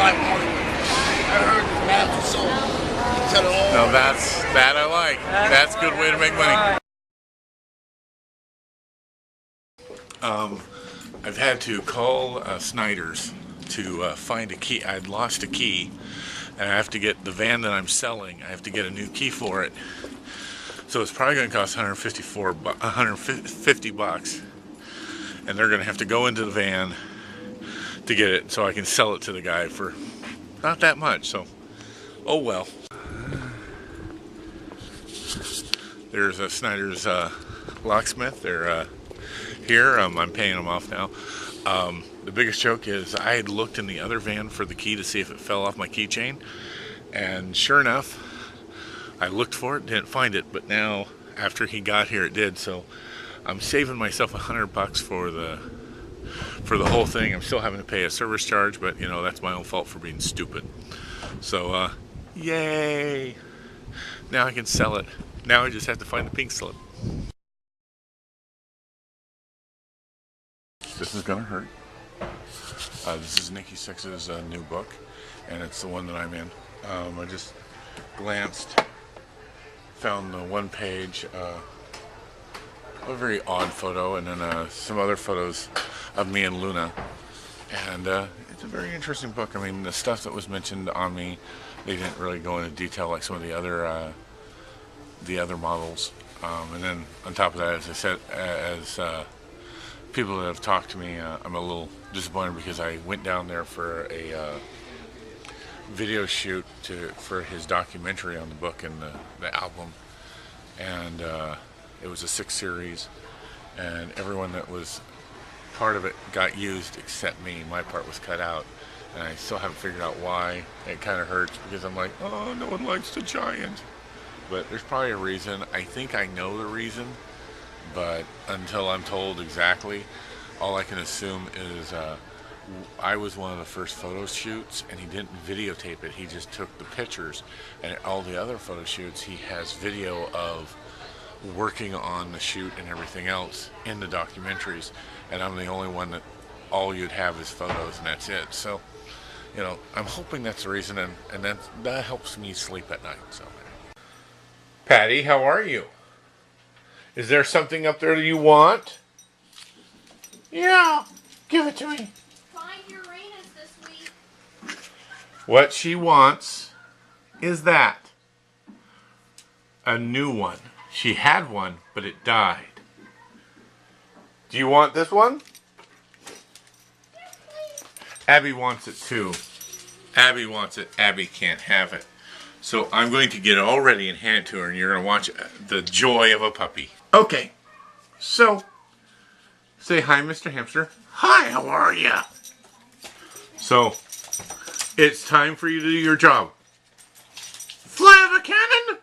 5 morning. I heard the math was so. No, that I like. That's a good way to make money. I've had to call Snyder's to find a key. I'd lost a key, and I have to get the van that I'm selling. I have to get a new key for it. So it's probably going to cost $150 bucks, and they're going to have to go into the van to get it, so I can sell it to the guy for not that much. So, oh well. There's a Snyder's locksmith. They're here. I'm paying them off now. The biggest joke is I had looked in the other van for the key to see if it fell off my keychain, and sure enough, I looked for it, didn't find it, but now after he got here it did. So I'm saving myself $100 for the whole thing. I'm still having to pay a service charge, but you know, that's my own fault for being stupid. So yay, now I can sell it. Now I just have to find the pink slip. This is gonna hurt. This is Nikki Sixx's new book, and it's the one that I'm in. I just glanced, found the one page, a very odd photo, and then some other photos of me and Luna. And it's a very interesting book. I mean, the stuff that was mentioned on me, they didn't really go into detail like some of the other models. And then on top of that, as I said, as people that have talked to me, I'm a little disappointed because I went down there for a video shoot for his documentary on the book and the album, and it was a 6 series, and everyone that was part of it got used except me. My part was cut out, and I still haven't figured out why. It kind of hurts because I'm like, oh, no one likes the giant, but there's probably a reason. I think I know the reason, but until I'm told exactly, all I can assume is I was one of the first photo shoots, and he didn't videotape it. He just took the pictures, and at all the other photo shoots, he has video of working on the shoot and everything else in the documentaries, and I'm the only one that all you'd have is photos, and that's it. So, you know, I'm hoping that's the reason, and that helps me sleep at night. So, Patty, how are you? Is there something up there that you want? Yeah, give it to me. Find Uranus this week. What she wants is that. A new one. She had one, but it died. Do you want this one? Yes, please. Abby wants it too. Abby wants it. Abby can't have it. So I'm going to get it all ready and hand it to her, and you're going to watch the joy of a puppy. Okay, so say hi, Mr. Hamster. Hi, how are ya? So it's time for you to do your job. Fly a cannon?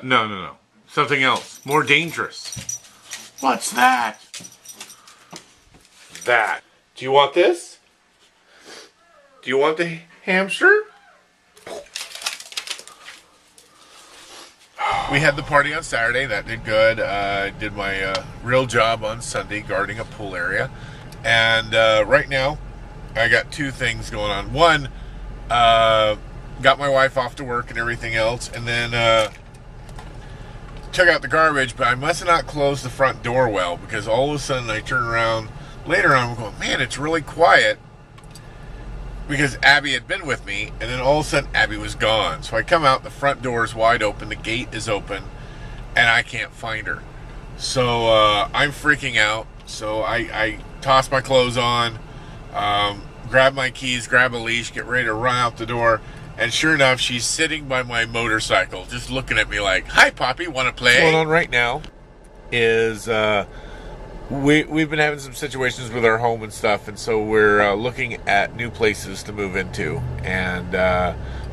No. Something else, more dangerous. What's that? That. Do you want this? Do you want the hamster? We had the party on Saturday. That did good. I did my real job on Sunday, guarding a pool area. And right now, I got 2 things going on. One, got my wife off to work and everything else. And then took out the garbage, but I must not close the front door well, because all of a sudden I turn around later on, I'm going, man, it's really quiet, because Abby had been with me, and then all of a sudden Abby was gone. So I come out, the front door is wide open, the gate is open, and I can't find her. So I'm freaking out. So I toss my clothes on, grab my keys, grab a leash, get ready to run out the door. And sure enough, she's sitting by my motorcycle, just looking at me like, hi, Poppy, want to play? What's going on right now is we've been having some situations with our home and stuff, and so we're looking at new places to move into. And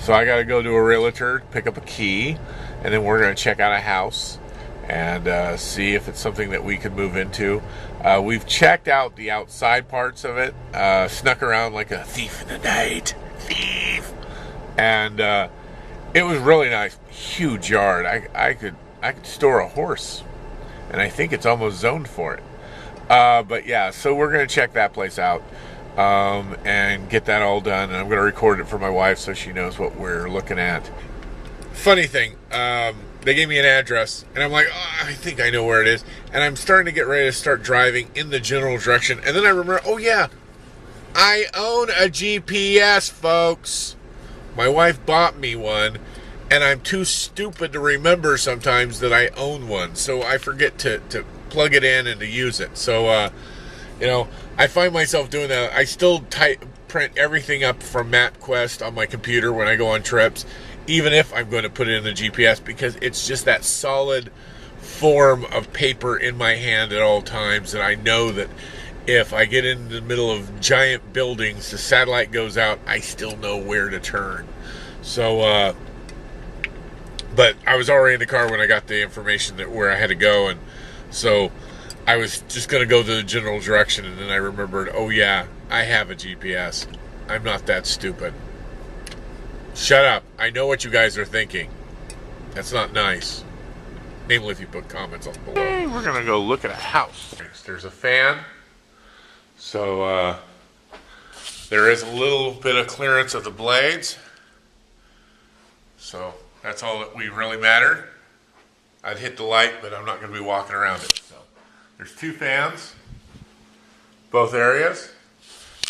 so I got to go to a realtor, pick up a key, and then we're going to check out a house and see if it's something that we could move into. We've checked out the outside parts of it, snuck around like a thief in the night. Thief! And it was really nice. Huge yard. I could store a horse, and I think it's almost zoned for it. But yeah, so we're gonna check that place out. and get that all done. And I'm going to record it for my wife so she knows what we're looking at. Funny thing, they gave me an address, and I'm like, oh, I think I know where it is. And I'm starting to get ready to start driving in the general direction. And then I remember, oh yeah, I own a GPS, folks. My wife bought me one, and I'm too stupid to remember sometimes that I own one. So I forget to plug it in and to use it. So, you know, I find myself doing that. I still print everything up from MapQuest on my computer when I go on trips, even if I'm going to put it in the GPS, because it's just that solid form of paper in my hand at all times that I know that if I get in the middle of giant buildings, the satellite goes out, I still know where to turn. So, but I was already in the car when I got the information that where I had to go, and so I was just going to go to the general direction, and then I remembered, oh yeah, I have a GPS. I'm not that stupid. Shut up. I know what you guys are thinking. That's not nice. Namely, if you put comments on below. Hey, we're going to go look at a house. There's a fan. So, there is a little bit of clearance of the blades. So, that's all that we really matter. I'd hit the light, but I'm not going to be walking around it. So, there's 2 fans, both areas.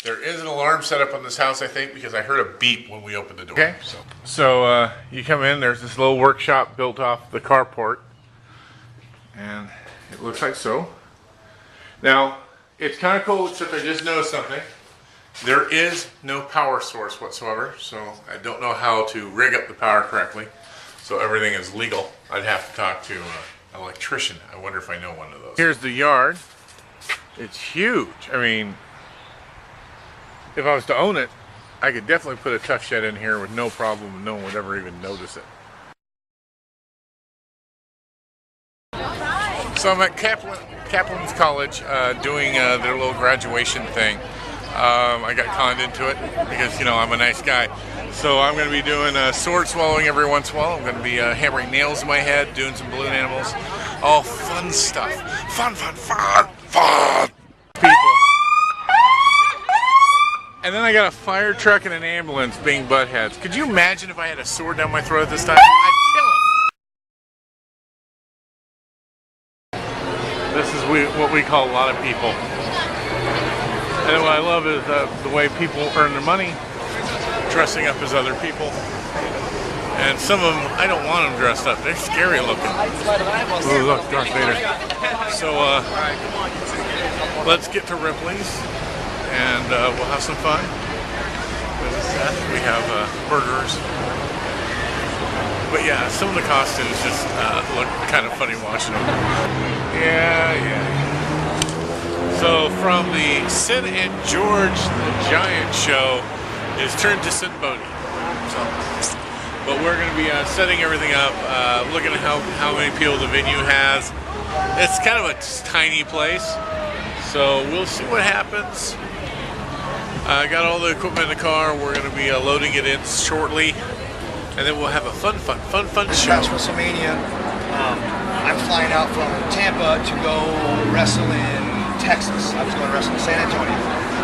There is an alarm set up on this house, I think, because I heard a beep when we opened the door. Okay. So you come in, there's this little workshop built off the carport. And it looks like so. Now, it's kind of cool, except I just noticed something. There is no power source whatsoever, so I don't know how to rig up the power correctly. So everything is legal. I'd have to talk to an electrician. I wonder if I know one of those. Here's the yard. It's huge. I mean, if I was to own it, I could definitely put a tuck shed in here with no problem, and no one would ever even notice it. So I'm at Kaplan's College doing their little graduation thing. I got conned into it because, you know, I'm a nice guy. So I'm going to be doing sword swallowing every once in a while. I'm going to be hammering nails in my head, doing some balloon animals. All fun stuff. Fun, fun, fun, fun. People. And then I got a fire truck and an ambulance being butt heads. Could you imagine if I had a sword down my throat this time? I'd kill him. This is what we call a lot of people. And what I love is the way people earn their money, dressing up as other people. And some of them, I don't want them dressed up. They're scary looking. Ooh, look, Darth Vader. So, let's get to Ripley's. And we'll have some fun. We have burgers. But yeah, some of the costumes just look kind of funny watching them. Yeah. So from the Sinn and George the Giant show, it's turned to Sinn Bodhi. But we're going to be setting everything up, looking at how many people the venue has. It's kind of a tiny place, so we'll see what happens. I got all the equipment in the car. We're going to be loading it in shortly, and then we'll have a fun show. Past WrestleMania, I'm flying out from Tampa to go wrestle in Texas. I was going to wrestle in San Antonio.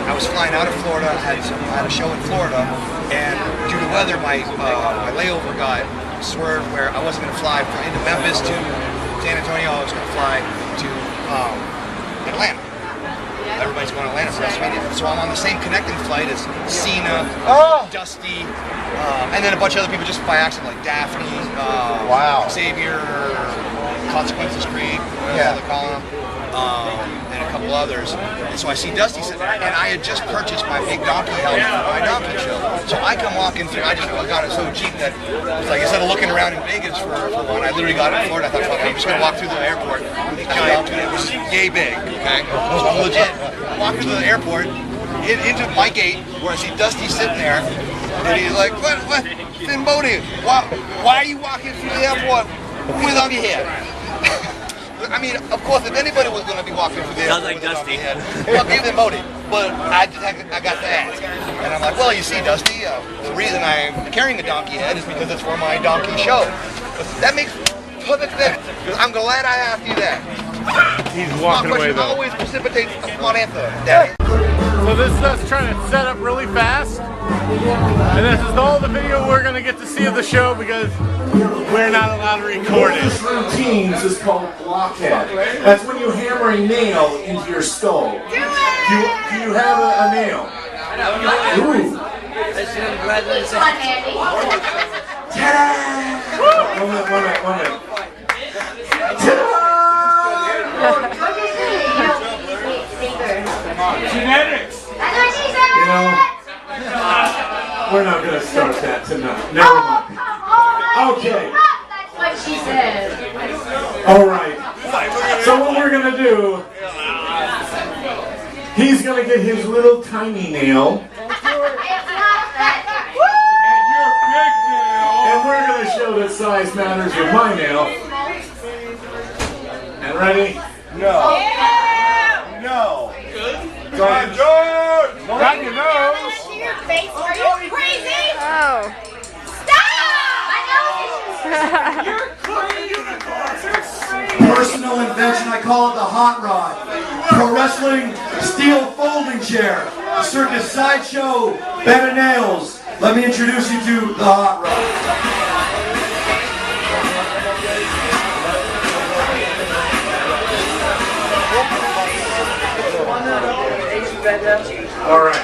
I was flying out of Florida. I had a show in Florida, and due to weather, my layover got swerved where I wasn't going to fly into Memphis to San Antonio. I was going to fly to Atlanta. Everybody's going to Atlanta for WrestleMania. So I'm on the same connecting flight as Cena, Dusty, and then a bunch of other people just by accident, like Daphne, Xavier, Consequences Creed, they're calling them, and a couple others. And so I see Dusty sitting there, and I had just purchased my big donkey helmet for my donkey show. So I come walking through, I got it so cheap that, like, instead of looking around in Vegas for one, I literally got it in Florida. I thought, I'm just going to walk through the airport with this giant, it was yay big, okay? So I'm legit. Walking through the airport, into my gate, where I see Dusty sitting there, and he's like, what, Sinn Bodhi, why are you walking through the airport with a donkey head? I mean, of course, if anybody was going to be walking through the airport with a donkey head, well, give them Bodhi, but I got to ask. And I'm like, well, you see, Dusty, the reason I'm carrying a donkey head is because it's for my donkey show. But that makes perfect sense, because I'm glad I asked you that. He's walking away, though. Always precipitates a smart answer, Daddy. So this is us trying to set up really fast. And this is all the video we're going to get to see of the show because we're not allowed to record it. This routines is called blockhead. That's when you hammer a nail into your skull. Do you have a nail? Ooh. Ta-da! One minute. Genetics! You know, we're not going to start that tonight. Never mind. Okay. That's what she said. All right. So what we're going to do, he's going to get his little tiny nail. And we're going to show that size matters with my nail. And ready? No. No. Got your nose! Your face. Are you crazy? Oh. Stop! Personal invention, I call it the hot rod. Pro wrestling steel folding chair. Circus sideshow bed of nails. Let me introduce you to the hot rod. All right.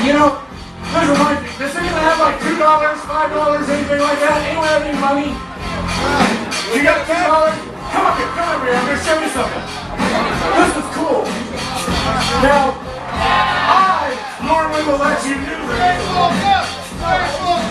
You know, please remind me, does anyone have like $2, $5, anything like that? Anyone have any money? You got $2? Come on over here, I'm going to show you something. This is cool. Now, I normally will let you do this.